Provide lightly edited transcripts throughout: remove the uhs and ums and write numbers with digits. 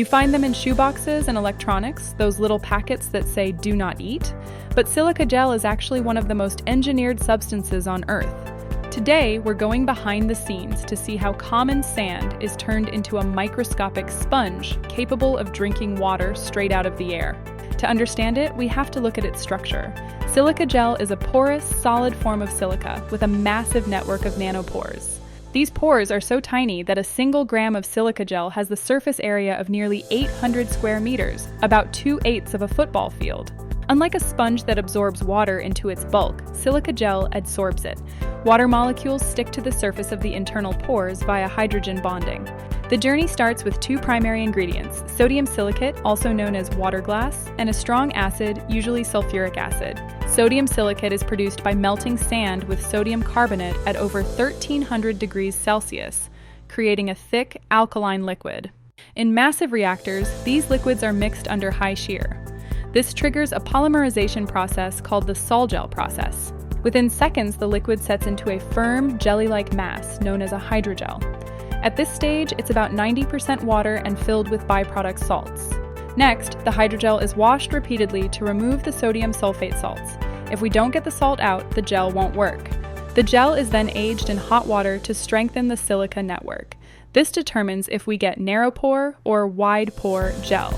You find them in shoeboxes and electronics, those little packets that say "do not eat," but silica gel is actually one of the most engineered substances on Earth. Today, we're going behind the scenes to see how common sand is turned into a microscopic sponge capable of drinking water straight out of the air. To understand it, we have to look at its structure. Silica gel is a porous, solid form of silica with a massive network of nanopores. These pores are so tiny that a single gram of silica gel has the surface area of nearly 800 square meters, about 2/8 of a football field. Unlike a sponge that absorbs water into its bulk, silica gel adsorbs it. Water molecules stick to the surface of the internal pores via hydrogen bonding. The journey starts with two primary ingredients, sodium silicate, also known as water glass, and a strong acid, usually sulfuric acid. Sodium silicate is produced by melting sand with sodium carbonate at over 1300 degrees Celsius, creating a thick, alkaline liquid. In massive reactors, these liquids are mixed under high shear. This triggers a polymerization process called the sol-gel process. Within seconds, the liquid sets into a firm, jelly-like mass known as a hydrogel. At this stage, it's about 90% water and filled with byproduct salts. Next, the hydrogel is washed repeatedly to remove the sodium sulfate salts. If we don't get the salt out, the gel won't work. The gel is then aged in hot water to strengthen the silica network. This determines if we get narrow pore or wide pore gel.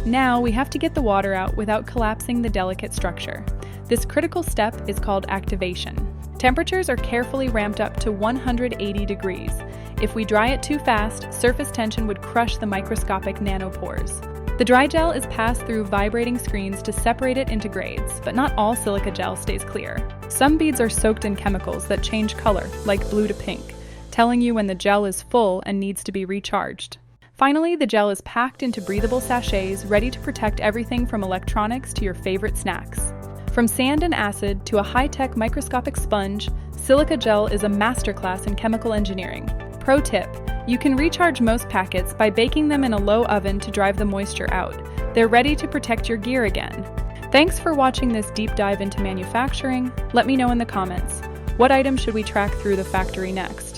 Now we have to get the water out without collapsing the delicate structure. This critical step is called activation. Temperatures are carefully ramped up to 180 degrees. If we dry it too fast, surface tension would crush the microscopic nanopores. The dry gel is passed through vibrating screens to separate it into grades, but not all silica gel stays clear. Some beads are soaked in chemicals that change color, like blue to pink, telling you when the gel is full and needs to be recharged. Finally, the gel is packed into breathable sachets, ready to protect everything from electronics to your favorite snacks. From sand and acid to a high-tech microscopic sponge, silica gel is a masterclass in chemical engineering. Pro tip: you can recharge most packets by baking them in a low oven to drive the moisture out. They're ready to protect your gear again. Thanks for watching this deep dive into manufacturing. Let me know in the comments, what item should we track through the factory next?